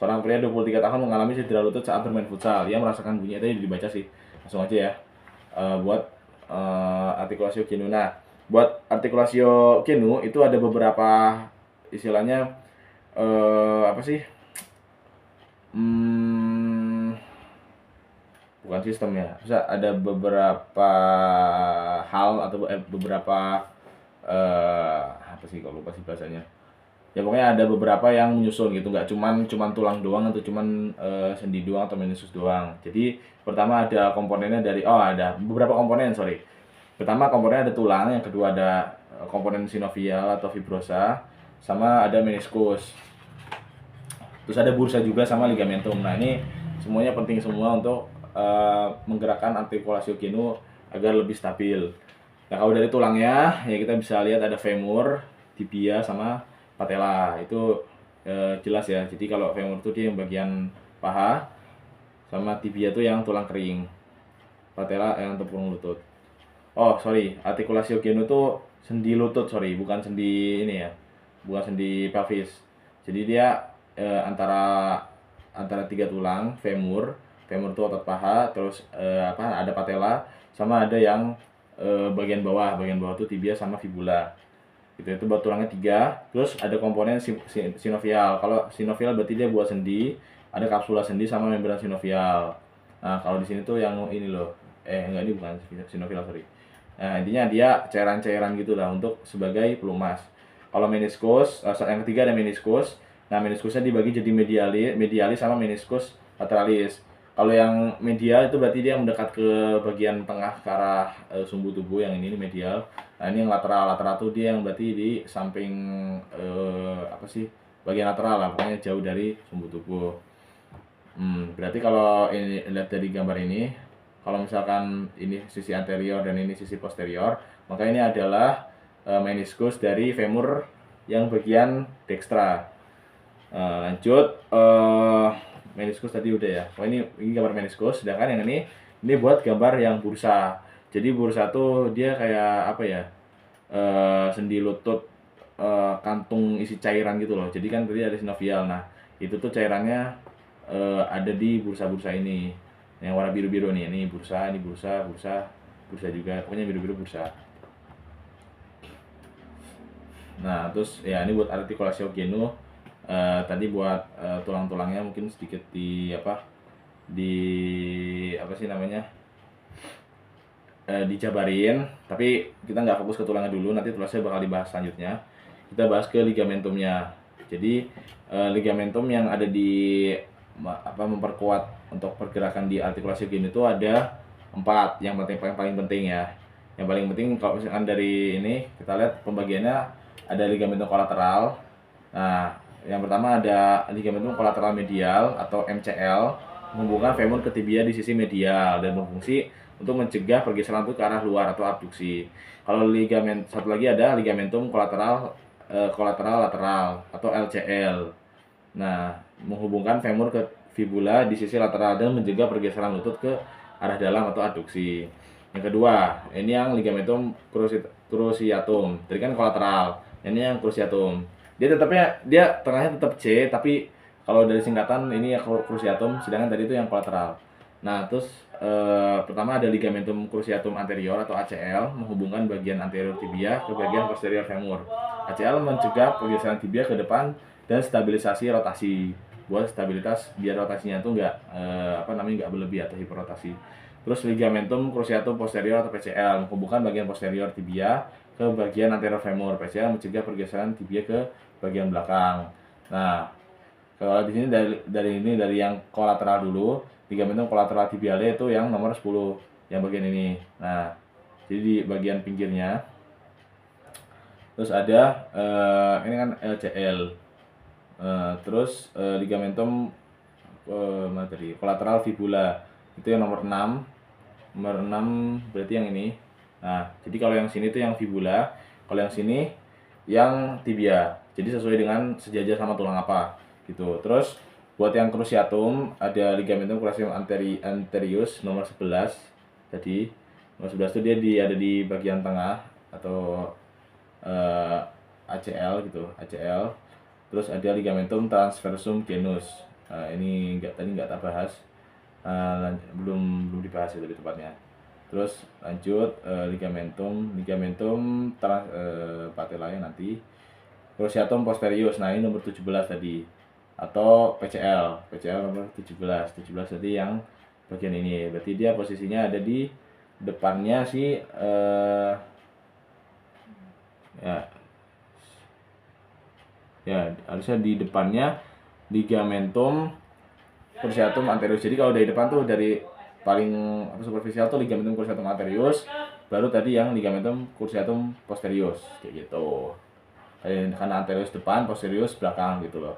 Seorang pria 23 tahun mengalami cedera lutut saat bermain futsal. Ia merasakan bunyi, tadi dibaca sih. Langsung aja ya. Buat articulatio genu. Nah, buat articulatio genu itu ada beberapa istilahnya apa sih? Bukan sistem ya. Bisa ada beberapa hal atau beberapa apa sih, kalau lupa sih bahasanya. Ya pokoknya ada beberapa yang menyusun gitu, nggak cuman tulang doang atau cuman sendi doang atau meniskus doang. Jadi pertama ada komponennya dari, ada beberapa komponen, sorry. Pertama komponen ada tulang, yang kedua ada komponen sinovial atau fibrosa, sama ada meniskus. Terus ada bursa juga sama ligamentum. Nah ini semuanya penting semua untuk menggerakkan articulatio genu agar lebih stabil. Nah kalau dari tulangnya ya kita bisa lihat ada femur, tibia sama patella. Itu jelas ya. Jadi kalau femur itu dia yang bagian paha, sama tibia itu yang tulang kering, patella yang tepung lutut. Oh sorry, articulatio genu itu sendi lutut, sorry, bukan sendi ini ya, bukan sendi pelvis. Jadi dia antara antara tiga tulang, femur, femur itu otot paha, terus ada patella, sama ada yang bagian bawah itu tibia sama fibula. Itu buat tulangnya tiga. Terus ada komponen sinovial. Kalau sinovial berarti dia buat sendi, ada kapsula sendi sama membran sinovial. Nah kalau di sini tuh yang ini loh, enggak, ini bukan sinovial, sorry. Nah intinya dia cairan-cairan gitulah untuk sebagai pelumas. Kalau meniskus, yang ketiga ada meniskus. Nah meniskusnya dibagi jadi medialis sama meniskus lateralis. Kalau yang medial itu berarti dia mendekat ke bagian tengah ke arah sumbu tubuh, yang ini medial. Nah ini yang lateral tuh dia yang berarti di samping apa sih, bagian lateral lah, pokoknya jauh dari sumbu tubuh. Berarti kalau ini lihat dari gambar ini, kalau misalkan ini sisi anterior dan ini sisi posterior, maka ini adalah meniskus dari femur yang bagian dekstra. Lanjut, meniskus tadi udah ya. Oh ini gambar meniskus, sedangkan yang ini buat gambar yang bursa. Jadi bursa tuh dia kayak apa ya? Sendi lutut, kantung isi cairan gitu loh. Jadi kan tadi ada sinovial. Nah, itu tuh cairannya ada di bursa-bursa ini. Yang warna biru-biru nih, ini bursa juga. Pokoknya biru-biru bursa. Nah, terus ya ini buat articulatio genu. Tadi buat tulang-tulangnya mungkin sedikit di apa sih namanya, dijabarin, tapi kita nggak fokus ke tulangnya dulu, nanti tulasnya bakal dibahas selanjutnya. Kita bahas ke ligamentumnya. Jadi ligamentum yang ada di memperkuat untuk pergerakan di artikulasi genu itu ada 4. Yang paling penting ya, yang paling penting kalau misalkan dari ini kita lihat pembagiannya, ada ligamentum kolateral. Nah yang pertama ada ligamentum kolateral medial atau MCL, menghubungkan femur ke tibia di sisi medial dan berfungsi untuk mencegah pergeseran itu ke arah luar atau abduksi. Kalau ligamen satu lagi ada ligamentum kolateral lateral atau LCL. Nah, menghubungkan femur ke fibula di sisi lateral dan mencegah pergeseran lutut ke arah dalam atau adduksi. Yang kedua, ini yang ligamentum cruciatum. Tadi kan kolateral, ini yang cruciatum. Dia tengahnya tetap C, tapi kalau dari singkatan ini ya cruciatum, sedangkan tadi itu yang kolateral. Nah, terus pertama ada ligamentum cruciatum anterior atau ACL, menghubungkan bagian anterior tibia ke bagian posterior femur. ACL mencegah pergeseran tibia ke depan dan stabilisasi rotasi, buat stabilitas biar rotasinya itu nggak berlebih atau hiperrotasi. Terus ligamentum cruciatum posterior atau PCL, menghubungkan bagian posterior tibia ke bagian anterior femur. PCL mencegah pergeseran tibia ke bagian belakang. Nah, kalau di sini dari yang kolateral dulu, ligamentum kolateral tibiale itu yang nomor 10, yang bagian ini. Nah, jadi di bagian pinggirnya. Terus ada ini kan LCL. Terus ligamentum kolateral fibula itu yang nomor 6. Nomor 6 berarti yang ini. Nah, jadi kalau yang sini itu yang fibula, kalau yang sini yang tibia. Jadi sesuai dengan sejajar sama tulang apa gitu. Terus buat yang cruciatum ada ligamentum cruciatum anterius nomor 11 tadi. Nomor 11 itu dia ada di bagian tengah atau ACL gitu, ACL. Terus ada ligamentum transversum genus. Ini tadi nggak tak bahas. Belum dibahas itu lebih tepatnya. Terus lanjut ligamentum patellae nanti. Cruciatum posterius. Nah, ini nomor 17 tadi. Atau PCL nomor 17. 17 tadi yang bagian ini. Berarti dia posisinya ada di depannya si ya harusnya di depannya ligamentum cruciatum anterius. Jadi kalau dari depan tuh dari paling superficial tuh ligamentum cruciatum anterius, baru tadi yang ligamentum cruciatum posterius kayak gitu. Karena anterius depan, posterius belakang gitu loh.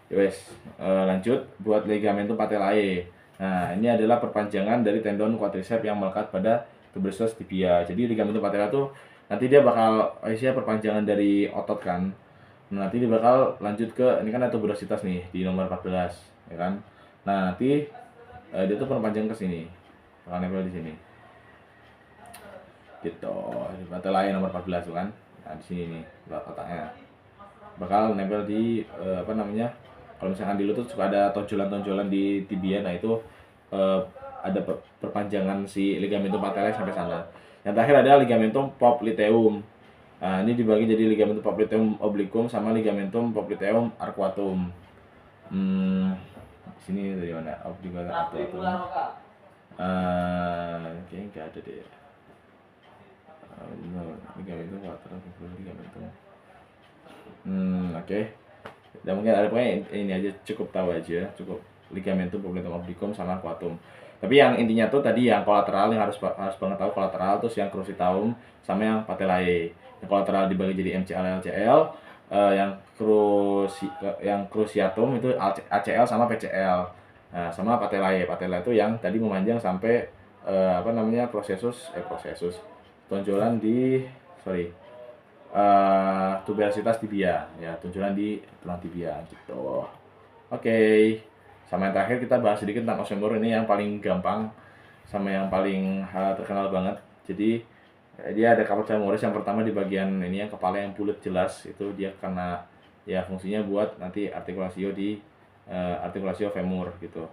Wes, lanjut buat ligamentum patellae. Nah, ini adalah perpanjangan dari tendon quadriceps yang melekat pada tuberous tibia. Jadi ligamentum patella tuh nanti dia bakal isinya perpanjangan dari otot kan. Nah, nanti dia bakal lanjut ke ini kan ada tuberositas nih di nomor 14, ya kan. Nah, nanti dia tuh perpanjang ke sini. Bakal nempel di sini. Gitu. Di patellae nomor 14 tuh kan. Nah, di sini nih kotaknya. Bakal nempel di kalau misalkan di lutut suka ada tonjolan-tonjolan di tibia, nah itu ada perpanjangan si ligamentum patellae sampai sana. Yang terakhir ada ligamentum popliteum. Nah, ini dibagi jadi ligamentum popliteum obliquum sama ligamentum popliteum arcuatum. Sini dari mana? Obliquum arcuatum. Kayaknya nggak ada deh. Ligamentum ligamentum. Oke. Dan mungkin ada pokoknya ini aja, cukup tahu aja, cukup ligamentum popliteum obliquum sama arcuatum. Tapi yang intinya tuh tadi yang kolateral yang harus banget tahu kolateral, terus yang cruciatum sama yang patellae. Yang kolateral dibagi jadi MCL, LCL, yang cruciatum itu ACL sama PCL. Nah, sama patellae. Patellae itu yang tadi memanjang sampai processus tonjolan di tuberositas tibia, ya tonjolan di tulang tibia gitu. Oke. Sama yang terakhir kita bahas sedikit tentang os femur. Ini yang paling gampang sama yang paling terkenal banget. Jadi dia ada caput femoris yang pertama di bagian ini yang kepala yang bulat jelas, itu dia karena ya fungsinya buat nanti artikulasio di artikulasio femur gitu.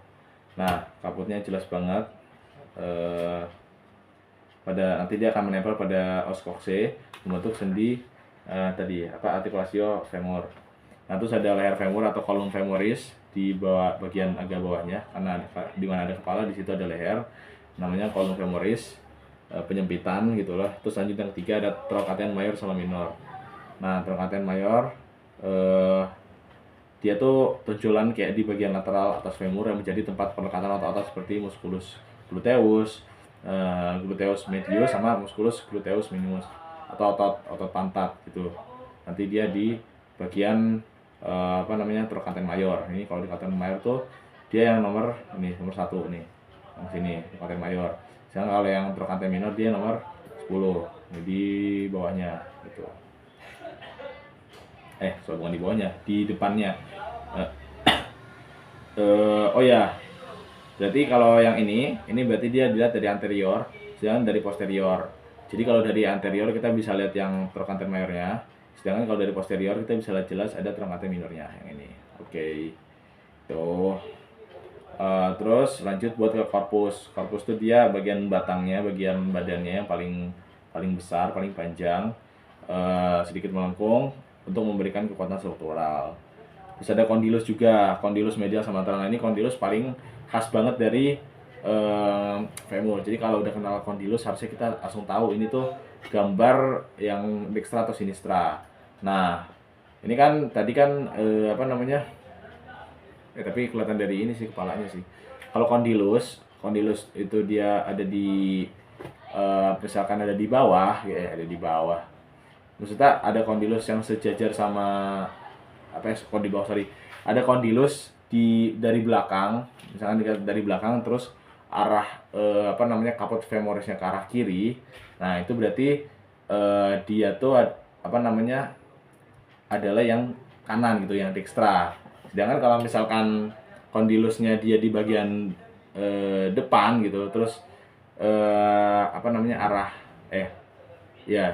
Nah, caputnya jelas banget. Nanti dia akan menempel pada os coccyx membentuk sendi artikulasio femur. Nah, terus ada leher femur atau column femoris di bawah bagian agak bawahnya, karena di mana ada kepala di situ ada leher, namanya column femoris, penyempitan gitu loh. Terus lanjut yang ketiga ada trochanter mayor sama minor. Nah, trochanter mayor dia tuh tonjolan kayak di bagian lateral atas femur yang menjadi tempat penekatan otot-otot seperti musculus gluteus, gluteus medius sama musculus gluteus minimus atau otot pantat gitu. Nanti dia di bagian trochanter mayor. Ini kalau di trochanter mayor tuh dia yang nomor 1 nih. Yang sini trochanter mayor. Sedangkan kalau yang trochanter minor dia nomor 10. Ini di bawahnya gitu. Bukan di bawahnya, di depannya. Oh ya. Berarti kalau yang ini berarti dia dilihat dari anterior, sedangkan dari posterior. Jadi kalau dari anterior kita bisa lihat yang trochanter mayornya, sedangkan kalau dari posterior kita bisa lihat jelas ada trochanter minornya yang ini. Oke. Tuh. Terus lanjut buat ke corpus. Corpus itu dia bagian batangnya, bagian badannya yang paling besar, paling panjang, sedikit melengkung untuk memberikan kekuatan struktural. Terus ada condylus juga, condylus medial sama lateral. Ini condylus paling khas banget dari femur. Jadi kalau udah kenal condylus harusnya kita langsung tahu ini tuh gambar yang dextra atau sinistra. Nah, ini kan tadi kan tapi kelihatan dari ini sih kepalanya sih. Kalau condylus itu dia ada di misalkan ada di bawah, ya ada di bawah. Maksudnya ada condylus yang sejajar sama di bawah, ada condylus dari belakang, misalkan dari belakang terus arah caput femorisnya ke arah kiri. Nah, itu berarti dia tuh adalah yang kanan gitu, yang dextra. Sedangkan kalau misalkan condylusnya dia di bagian depan gitu, terus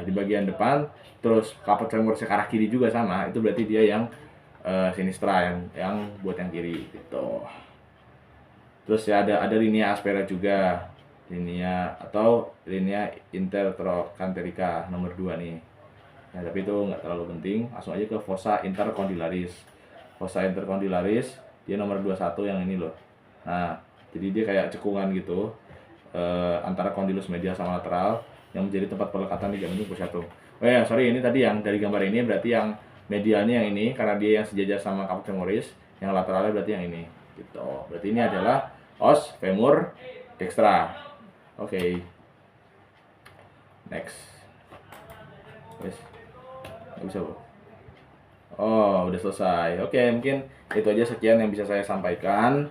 di bagian depan, terus caput femorisnya ke arah kiri juga sama, itu berarti dia yang sinistra yang buat yang kiri gitu. Terus ya ada linea aspera juga, linea intertrochanterica nomor 2 nih. Nah, tapi itu nggak terlalu penting, langsung aja ke fossa intercondylaris. Fossa intercondylaris dia nomor 21 yang ini loh. Nah, jadi dia kayak cekungan gitu antara condylus medial sama lateral yang menjadi tempat pelekatan ligamen pusat. Oh ya, sorry, ini tadi yang dari gambar ini berarti yang medialnya yang ini karena dia yang sejajar sama caput femoris, yang lateralnya berarti yang ini gitu. Berarti ini adalah os femur dextra. Oke. Next. Yes. Nggak bisa, Bu. Oh, udah selesai. Oke, mungkin itu aja sekian yang bisa saya sampaikan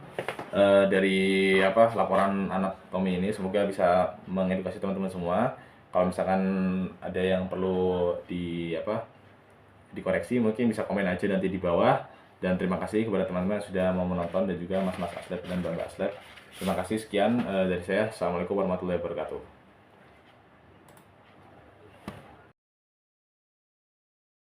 dari laporan anatomi ini. Semoga bisa mengedukasi teman-teman semua. Kalau misalkan ada yang perlu dikoreksi, mungkin bisa komen aja nanti di bawah. Dan terima kasih kepada teman-teman yang sudah mau menonton dan juga mas-mas Aslep dan mbak-mbak Aslep. Terima kasih, sekian dari saya. Assalamualaikum warahmatullahi wabarakatuh.